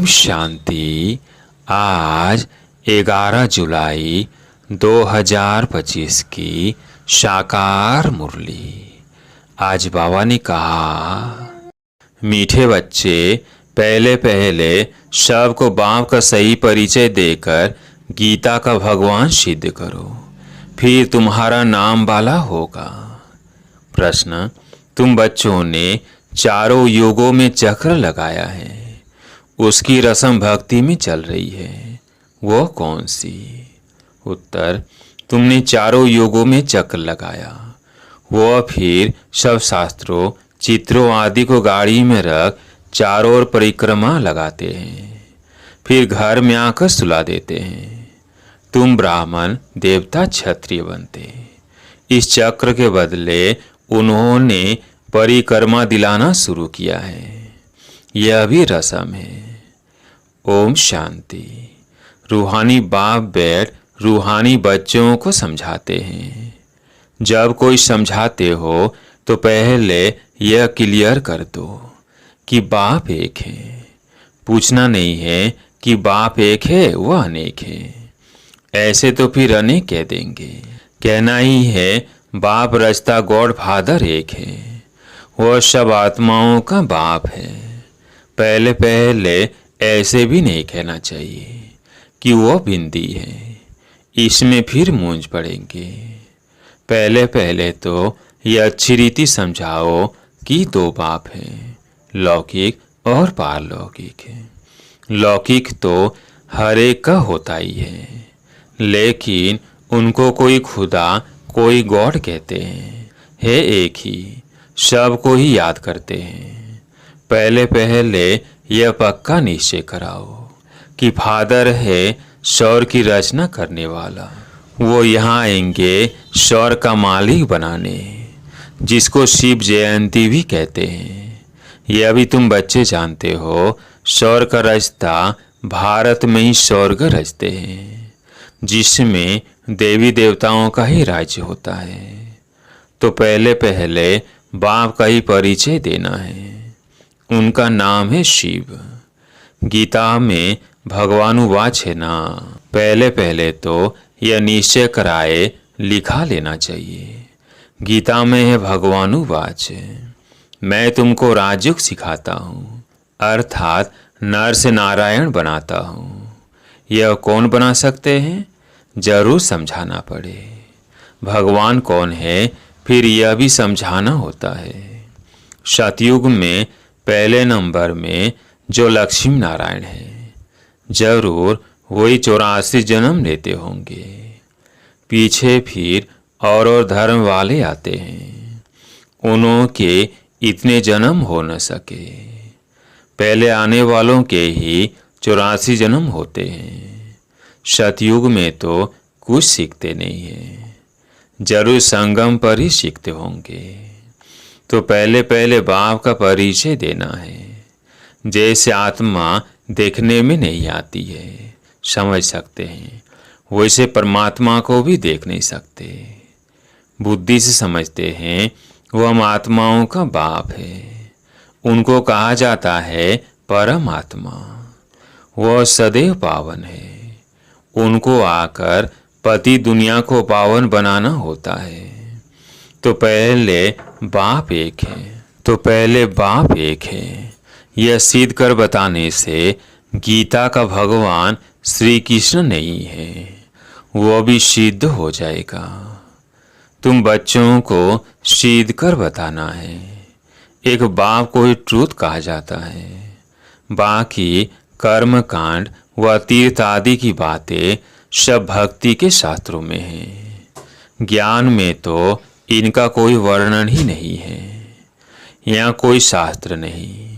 शांति। आज 11 जुलाई 2025 की साकार मुरली। आज बाबा ने कहा, मीठे बच्चे, पहले पहले सबको बाप का सही परिचय देकर गीता का भगवान सिद्ध करो, फिर तुम्हारा नाम वाला होगा। प्रश्न, तुम बच्चों ने चारों युगों में चक्र लगाया है, उसकी रस्म भक्ति में चल रही है, वो कौन सी? उत्तर, तुमने चारों युगों में चक्र लगाया, वो फिर सब शास्त्रों चित्रों आदि को गाड़ी में रख चारों ओर परिक्रमा लगाते हैं, फिर घर में आकर सुला देते हैं। तुम ब्राह्मण देवता क्षत्रिय बनते, इस चक्र के बदले उन्होंने परिक्रमा दिलाना शुरू किया है, यह भी रस्म है। ओम शांति। रूहानी बाप बैठ रूहानी बच्चों को समझाते हैं। जब कोई समझाते हो तो पहले यह क्लियर कर दो कि बाप एक है। पूछना नहीं है कि बाप एक है वह अनेक है, ऐसे तो फिर अनेक कह देंगे। कहना ही है बाप रचता गॉड फादर एक है, वह सब आत्माओं का बाप है। पहले पहले ऐसे भी नहीं कहना चाहिए कि वो बिंदी है, इसमें फिर मूंझ पड़ेंगे। पहले पहले तो ये अच्छी रीति समझाओ कि दो बाप हैं, लौकिक और पारलौकिक है। लौकिक तो हर एक का होता ही है, लेकिन उनको कोई खुदा कोई गॉड कहते हैं, है एक ही, सबको ही याद करते हैं। पहले पहले यह पक्का निश्चय कराओ कि फादर है सौर की रचना करने वाला, वो यहाँ आएंगे सौर का मालिक बनाने, जिसको शिव जयंती भी कहते हैं। यह भी तुम बच्चे जानते हो, सौर का रचता भारत में ही स्वर्ग रचते हैं, जिसमें देवी देवताओं का ही राज्य होता है। तो पहले पहले बाप का ही परिचय देना है, उनका नाम है शिव। गीता में भगवानुवाच है ना, पहले पहले तो यह निश्चय कराए लिखा लेना चाहिए। गीता में है भगवानुवाच, मैं तुमको राजयोग सिखाता हूँ, अर्थात नर से नारायण बनाता हूँ। यह कौन बना सकते हैं? जरूर समझाना पड़े। भगवान कौन है फिर यह भी समझाना होता है। सतयुग में पहले नंबर में जो लक्ष्मी नारायण है, जरूर वही 84 जन्म लेते होंगे। पीछे फिर और धर्म वाले आते हैं, उनके इतने जन्म हो न सके। पहले आने वालों के ही 84 जन्म होते हैं। सतयुग में तो कुछ सीखते नहीं है, जरूर संगम पर ही सीखते होंगे। तो पहले पहले बाप का परिचय देना है। जैसे आत्मा देखने में नहीं आती है, समझ सकते हैं, वैसे परमात्मा को भी देख नहीं सकते। बुद्धि से समझते हैं वह हम आत्माओं का बाप है, उनको कहा जाता है परमात्मा। वह सदैव पावन है, उनको आकर पति दुनिया को पावन बनाना होता है। तो पहले बाप एक है, यह सिद्ध कर बताने से गीता का भगवान श्री कृष्ण नहीं है, वह भी सिद्ध हो जाएगा। तुम बच्चों को सिद्ध कर बताना है। एक बाप को ही ट्रूथ कहा जाता है, बाकी कर्म कांड व तीर्थ आदि की बातें सब भक्ति के शास्त्रों में है। ज्ञान में तो इनका कोई वर्णन ही नहीं है, यहाँ कोई शास्त्र नहीं।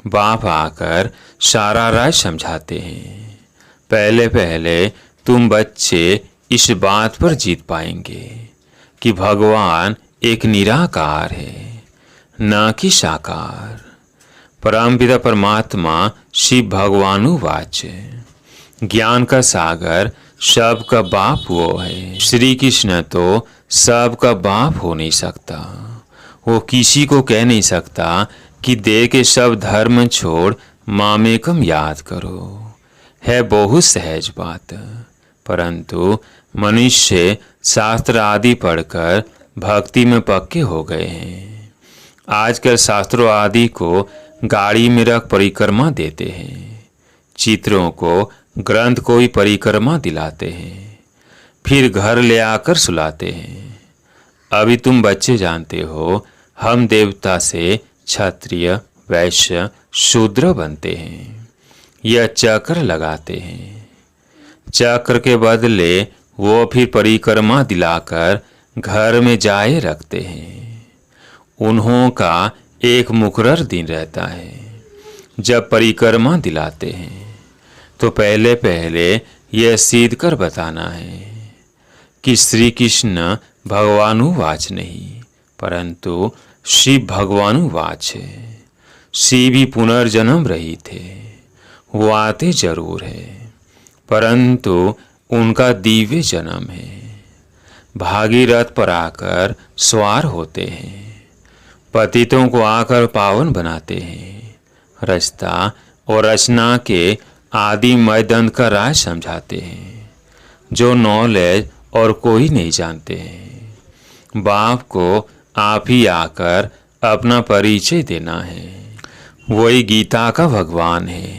बाप आकर सारा राज समझाते हैं। पहले पहले तुम बच्चे इस बात पर जीत पाएंगे कि भगवान एक निराकार है, न कि साकार। परमपिता परमात्मा शिव भगवानुवाच, ज्ञान का सागर सबका बाप वो है। श्री कृष्ण तो सबका बाप हो नहीं सकता, वो किसी को कह नहीं सकता कि दे के सब धर्म छोड़ मामेकम याद करो। है बहुत सहज बात, परंतु मनुष्य शास्त्र आदि पढ़कर भक्ति में पक्के हो गए हैं। आजकल शास्त्रों आदि को गाड़ी में रख परिक्रमा देते हैं, चित्रों को ग्रंथ को ही परिक्रमा दिलाते हैं, फिर घर ले आकर सुलाते हैं। अभी तुम बच्चे जानते हो, हम देवता से क्षत्रिय वैश्य शूद्र बनते हैं। यह चक्र लगाते हैं, चक्र के बदले वो फिर परिक्रमा दिलाकर घर में जाए रखते हैं। उन्हों का एक मुकर्रर दिन रहता है। जब परिक्रमा दिलाते हैं तो पहले पहले यह सिद्ध कर बताना है कि श्री कृष्ण भगवानुवाच नहीं, परंतु शिव भगवानुवाच है। शिव भी पुनर्जन्म रहित थे, वो आते जरूर है, परंतु उनका दिव्य जन्म है। भागीरथ पर आकर सवार होते हैं, पतितों को आकर पावन बनाते हैं, रचता और रचना के आदि मयदंड का राज समझाते हैं, जो नॉलेज और कोई नहीं जानते हैं। बाप को आप ही आकर अपना परिचय देना है, वही गीता का भगवान है।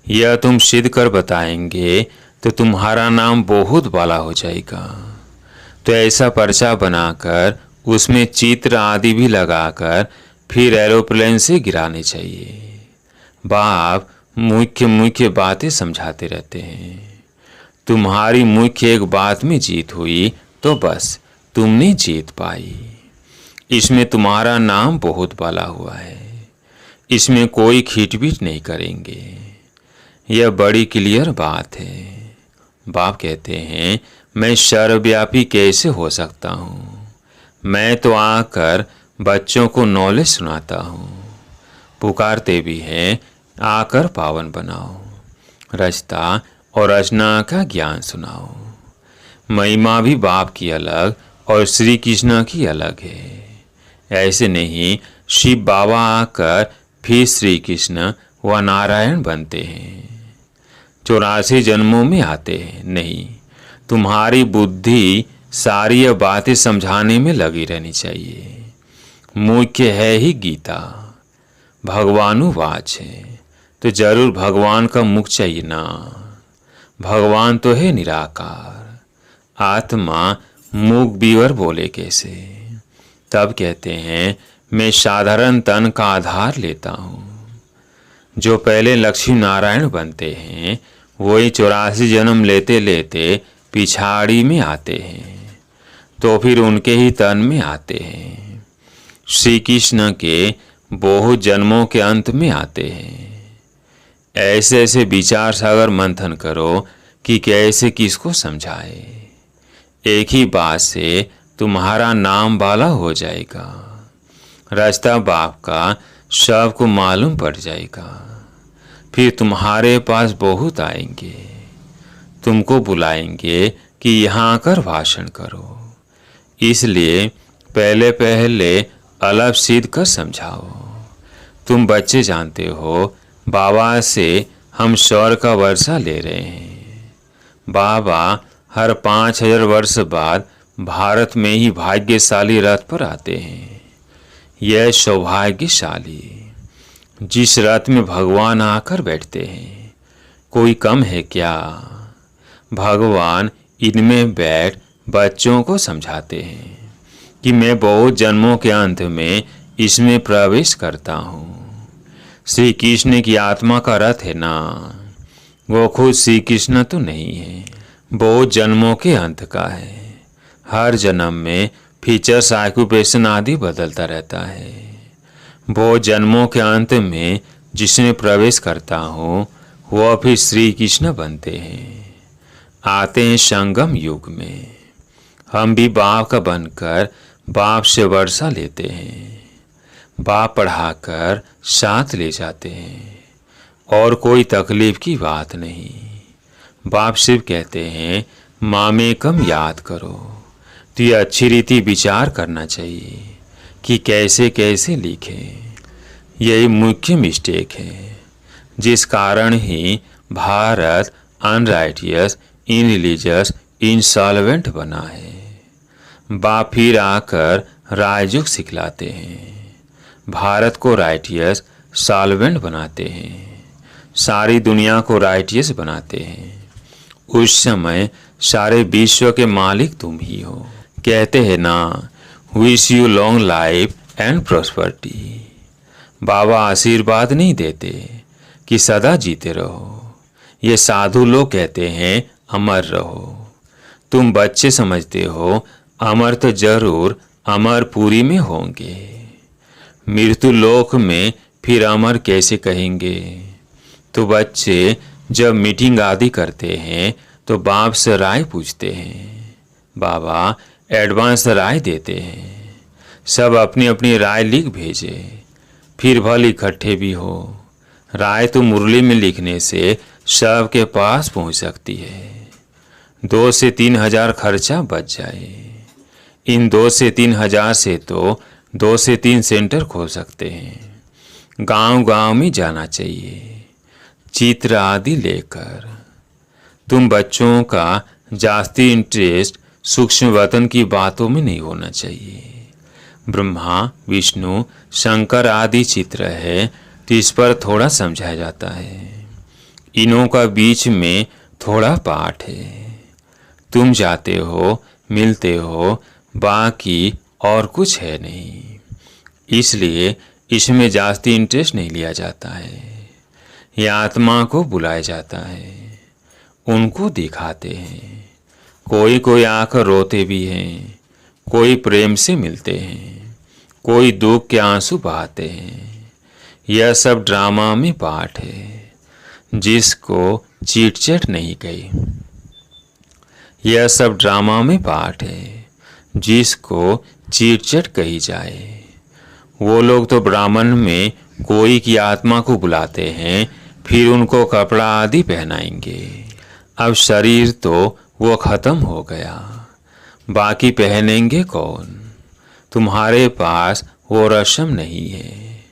यह तुम सिद्ध कर बताएंगे तो तुम्हारा नाम बहुत बड़ा हो जाएगा। तो ऐसा पर्चा बनाकर उसमें चित्र आदि भी लगाकर फिर एरोप्लेन से गिराने चाहिए। बाप मुख्य मुख्य बातें समझाते रहते हैं। तुम्हारी मुख्य एक बात में जीत हुई तो बस तुमने जीत पाई। इसमें तुम्हारा नाम बहुत बड़ा हुआ है, इसमें कोई खींचबीच नहीं करेंगे। यह बड़ी क्लियर बात है। बाप कहते हैं, मैं सर्वव्यापी कैसे हो सकता हूँ? मैं तो आकर बच्चों को नॉलेज सुनाता हूँ। पुकारते भी हैं, आकर पावन बनाओ, रचता और रचना का ज्ञान सुनाओ। महिमा भी बाप की अलग और श्री कृष्ण की अलग है। ऐसे नहीं शिव बाबा आकर फिर श्री कृष्ण व नारायण बनते हैं, 84 जन्मों में आते हैं। नहीं, तुम्हारी बुद्धि सारी यह बातें समझाने में लगी रहनी चाहिए। मुख्य है ही गीता, भगवानुवाच है, तो जरूर भगवान का मुख चाहिए ना। भगवान तो है निराकार, आत्मा मुख बीवर बोले कैसे? तब कहते हैं, मैं साधारण तन का आधार लेता हूँ। जो पहले लक्ष्मी नारायण बनते हैं वही 84 जन्म लेते लेते पिछाड़ी में आते हैं, तो फिर उनके ही तन में आते हैं। श्री कृष्ण के बहुत जन्मों के अंत में आते हैं। ऐसे ऐसे विचार सागर मंथन करो कि कैसे किसको समझाए। एक ही बात से तुम्हारा नाम वाला हो जाएगा। रास्ता बाप का सबको मालूम पड़ जाएगा। फिर तुम्हारे पास बहुत आएंगे, तुमको बुलाएंगे कि यहाँ आकर भाषण करो। इसलिए पहले पहले अलग सिद्ध कर समझाओ। तुम बच्चे जानते हो, बाबा से हम स्वर्ग का वर्षा ले रहे हैं। बाबा हर 5000 वर्ष बाद भारत में ही भाग्यशाली रथ पर आते हैं। यह सौभाग्यशाली जिस रथ में भगवान आकर बैठते हैं, कोई कम है क्या? भगवान इनमें बैठ बच्चों को समझाते हैं कि मैं बहुत जन्मों के अंत में इसमें प्रवेश करता हूँ। श्री कृष्ण की आत्मा का रथ है ना, वो खुद श्री कृष्ण तो नहीं है, बहुत जन्मों के अंत का है। हर जन्म में फीचर्स ऑक्यूपेशन आदि बदलता रहता है। बहुत जन्मों के अंत में जिसमें प्रवेश करता हूँ वह फिर श्री कृष्ण बनते हैं, आते हैं संगम युग में। हम भी बाप का बनकर बाप से वर्षा लेते हैं, बाप पढ़ाकर साथ ले जाते हैं, और कोई तकलीफ की बात नहीं। बाप सिर्फ कहते हैं, मामेकम याद करो। तो ये अच्छी रीति विचार करना चाहिए कि कैसे कैसे लिखें। यही मुख्य मिस्टेक है। जिस कारण ही भारत अनराइटियस, इनरिलीजियस, इंसॉल्वेंट बना है। बाप फिर आकर राजयोग सिखलाते हैं, भारत को राइटियस, सॉल्वेंट बनाते हैं, सारी दुनिया को राइटियस बनाते हैं। उस समय सारे विश्व के मालिक तुम ही हो। कहते हैं ना, wish you long life and prosperity. बाबा आशीर्वाद नहीं देते कि सदा जीते रहो। ये साधु लोग कहते हैं अमर रहो। तुम बच्चे समझते हो अमर तो जरूर अमरपुरी में होंगे, मृत्यु लोक में फिर अमर कैसे कहेंगे। तो बच्चे जब मीटिंग आदि करते हैं तो बाप से राय पूछते हैं। बाबा एडवांस राय देते हैं। सब अपनी अपनी राय लिख भेजे, फिर भले इकट्ठे भी हो। राय तो मुरली में लिखने से सबके पास पहुंच सकती है। 2 से 3 हजार खर्चा बच जाए। इन 2 से 3 हजार से तो 2 से 3 सेंटर खोल सकते हैं। गांव गांव में जाना चाहिए, चित्र आदि लेकर। तुम बच्चों का जास्ती इंटरेस्ट सूक्ष्म वतन की बातों में नहीं होना चाहिए। ब्रह्मा, विष्णु, शंकर आदि चित्र है तो इस पर थोड़ा समझाया जाता है। इनों का बीच में थोड़ा पाठ है। तुम जाते हो, मिलते हो, बाकी और कुछ है नहीं। इसलिए इसमें जास्ती इंटरेस्ट नहीं लिया जाता है। ये आत्मा को बुलाया जाता है, उनको दिखाते हैं। कोई कोई आकर रोते भी हैं, कोई प्रेम से मिलते हैं, कोई दुख के आंसू बहाते हैं। यह सब ड्रामा में पार्ट है, जिसको चीट-चैट नहीं कही। यह सब ड्रामा में पार्ट है, जिसको चीट-चैट कही जाए। वो लोग तो ब्राह्मण में कोई की आत्मा को बुलाते हैं, फिर उनको कपड़ा आदि पहनाएंगे। अब शरीर तो वो खत्म हो गया, बाकी पहनेंगे कौन। तुम्हारे पास वो रस्म नहीं है।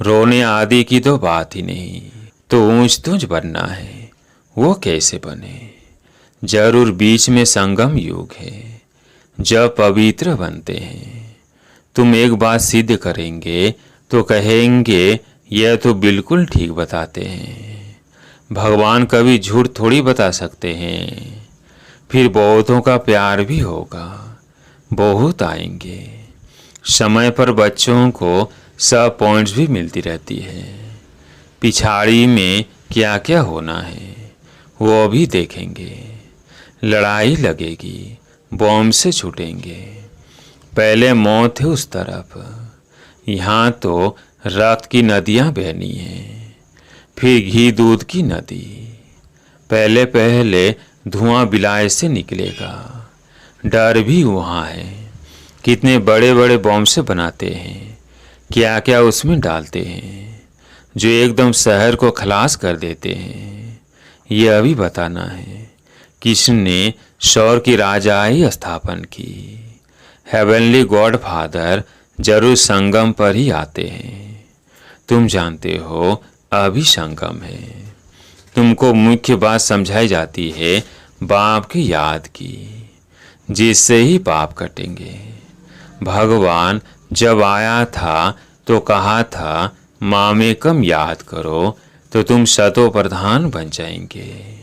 रोने आदि की तो बात ही नहीं। तो ऊंच तूंच बनना है, वो कैसे बने। जरूर बीच में संगम युग है, जब पवित्र बनते हैं। तुम एक बात सिद्ध करेंगे तो कहेंगे यह तो बिल्कुल ठीक बताते हैं। भगवान कभी झूठ थोड़ी बता सकते हैं। फिर बहुतों का प्यार भी होगा, बहुत आएंगे। समय पर बच्चों को सब पॉइंट्स भी मिलती रहती है। पिछाड़ी में क्या क्या होना है वो भी देखेंगे। लड़ाई लगेगी, बॉम्ब से छूटेंगे। पहले मौत है उस तरफ, यहाँ तो रक्त की नदियाँ बहनी हैं, फिर घी दूध की नदी। पहले पहले धुआं बिलाए से निकलेगा। डर भी वहाँ है। कितने बड़े बड़े बॉम्ब से बनाते हैं, क्या क्या उसमें डालते हैं, जो एकदम शहर को खलास कर देते हैं। यह भी बताना है किसने शौर की राजाई स्थापन की। हेवनली गॉड फादर जरूर संगम पर ही आते हैं। तुम जानते हो अभी संगम है। तुमको मुख्य बात समझाई जाती है बाप की याद की, जिससे ही पाप कटेंगे। भगवान जब आया था तो कहा था मामेकम याद करो तो तुम शतो प्रधान बन जाएंगे,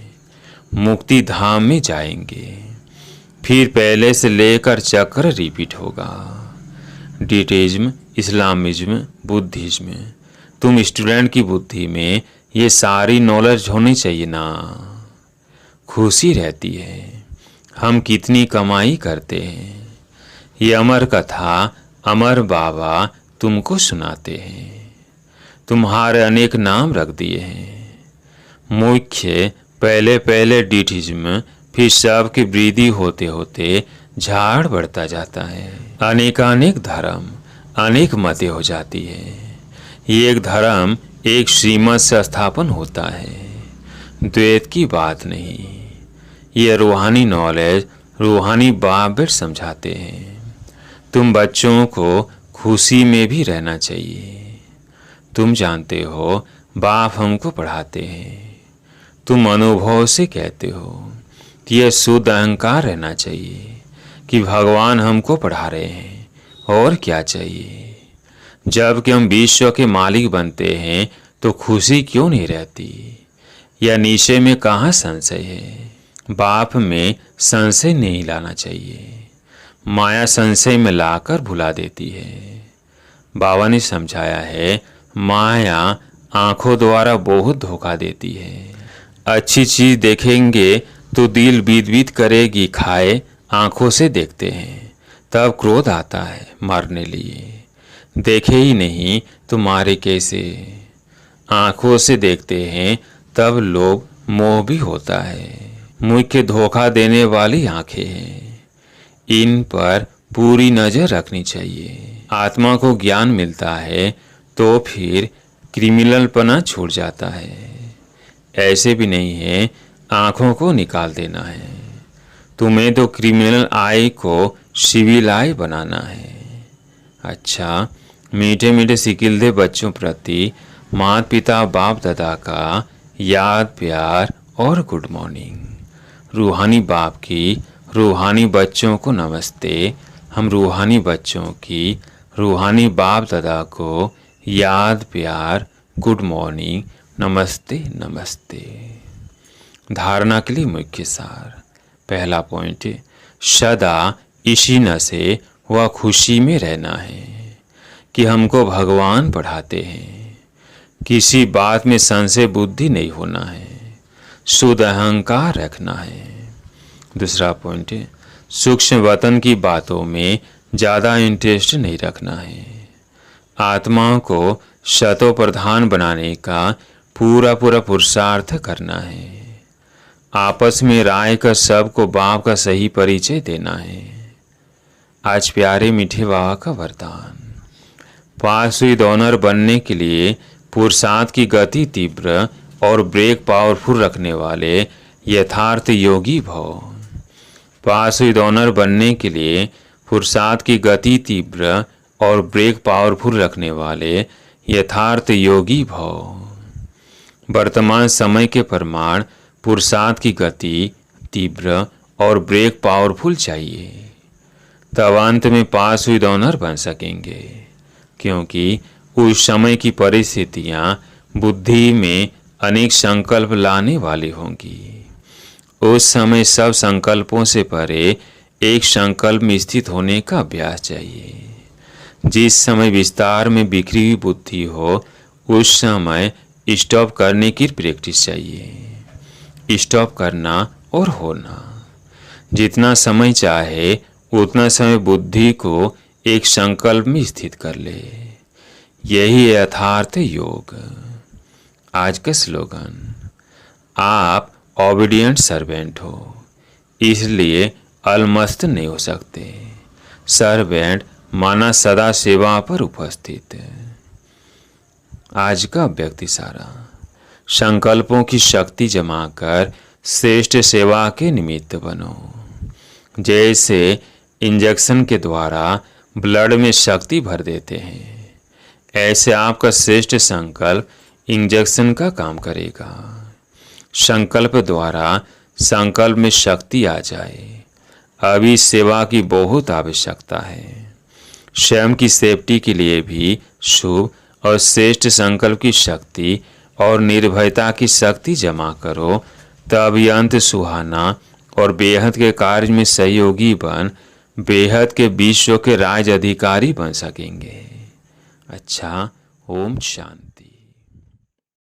मुक्ति धाम में जाएंगे। फिर पहले से लेकर चक्र रिपीट होगा। डिटेज्म, इस्लामिज्म, बुद्धिज्म। तुम स्टूडेंट की बुद्धि में ये सारी नॉलेज होनी चाहिए ना। खुशी रहती है हम कितनी कमाई करते हैं। ये अमर कथा अमर बाबा तुमको सुनाते हैं। तुम्हारे अनेक नाम रख दिए हैं। मुख्य पहले पहले डिटिज्म, फिर सब की वृद्धि होते होते झाड़ बढ़ता जाता है। अनेकानेक धर्म, अनेक मतें हो जाती है। ये एक धर्म एक श्रीमत से स्थापन होता है, द्वैत की बात नहीं। ये रूहानी नॉलेज रूहानी बाप बेट समझाते हैं। तुम बच्चों को खुशी में भी रहना चाहिए। तुम जानते हो बाप हमको पढ़ाते हैं, तुम अनुभव से कहते हो कि यह शुद्ध अहंकार रहना चाहिए कि भगवान हमको पढ़ा रहे हैं, और क्या चाहिए। जबकि हम विश्व के मालिक बनते हैं तो खुशी क्यों नहीं रहती। यह निश्चय में कहाँ संशय है। बाप में संशय नहीं लाना चाहिए, माया संशय में लाकर भुला देती है। बाबा ने समझाया है, माया आंखों द्वारा बहुत धोखा देती है। अच्छी चीज देखेंगे तो दिल बीत बीत करेगी, खाए आंखों से देखते हैं तब क्रोध आता है मारने लिए। देखे ही नहीं तो मारे कैसे। आंखों से देखते हैं तब लोभ मोह भी होता है। मुख्य धोखा देने वाली आंखें हैं, इन पर पूरी नजर रखनी चाहिए। आत्मा को ज्ञान मिलता है तो फिर क्रिमिनलपना छूट जाता है। ऐसे भी नहीं है आंखों को निकाल देना है। तुम्हें तो क्रिमिनल आई को सिविल आई बनाना है। अच्छा, मीठे मीठे सिकिलदे बच्चों प्रति माता पिता बाप दादा का याद प्यार और गुड मॉर्निंग। रूहानी बाप की रूहानी बच्चों को नमस्ते। हम रूहानी बच्चों की रूहानी बाप दादा को याद प्यार गुड मॉर्निंग नमस्ते नमस्ते। धारणा के लिए मुख्य सार। पहला पॉइंट, सदा इसी नशे व खुशी में रहना है कि हमको भगवान पढ़ाते हैं। किसी बात में संशय बुद्धि नहीं होना है, शुद्ध अहंकार रखना है। दूसरा पॉइंट, सूक्ष्म वतन की बातों में ज़्यादा इंटरेस्ट नहीं रखना है। आत्माओं को शतो प्रधान बनाने का पूरा पूरा पुरुषार्थ करना है। आपस में राय कर सबको बाप का सही परिचय देना है। आज प्यारे मीठे बाबा का वरदान। पास हुई डोनर बनने के लिए पुरुषार्थ की गति तीव्र और ब्रेक पावरफुल रखने वाले यथार्थ योगी भव। पास हुई डोनर बनने के लिए पुरुषार्थ की गति तीव्र और ब्रेक पावरफुल रखने वाले यथार्थ योगी भव। वर्तमान समय के प्रमाण पुरुषार्थ की गति तीव्र और ब्रेक पावरफुल चाहिए, तब अंत में पास हुई डोनर बन सकेंगे। क्योंकि उस समय की परिस्थितियां बुद्धि में अनेक संकल्प लाने वाली होंगी। उस समय सब संकल्पों से परे एक संकल्प में स्थित होने का अभ्यास चाहिए। जिस समय विस्तार में बिखरी हुई बुद्धि हो उस समय स्टॉप करने की प्रैक्टिस चाहिए। स्टॉप करना और होना। जितना समय चाहे उतना समय बुद्धि को एक संकल्प में स्थित कर ले। यही यथार्थ योग। आज का स्लोगन, आप ओबीडिएंट सर्वेंट हो, इसलिए अलमस्त नहीं हो सकते। सर्वेंट माना सदा सेवा पर उपस्थित। आज का व्यक्ति सारा, संकल्पों की शक्ति जमा कर श्रेष्ठ सेवा के निमित्त बनो। जैसे इंजेक्शन के द्वारा ब्लड में शक्ति भर देते हैं, ऐसे आपका श्रेष्ठ संकल्प इंजेक्शन का काम करेगा। संकल्प द्वारा संकल्प में शक्ति आ जाए। अभी सेवा की बहुत आवश्यकता है। स्वयं की सेफ्टी के लिए भी शुभ और श्रेष्ठ संकल्प की शक्ति और निर्भयता की शक्ति जमा करो, तब अंत सुहाना और बेहद के कार्य में सहयोगी बन बेहद के विश्व के राज अधिकारी बन सकेंगे। अच्छा, ओम शांति।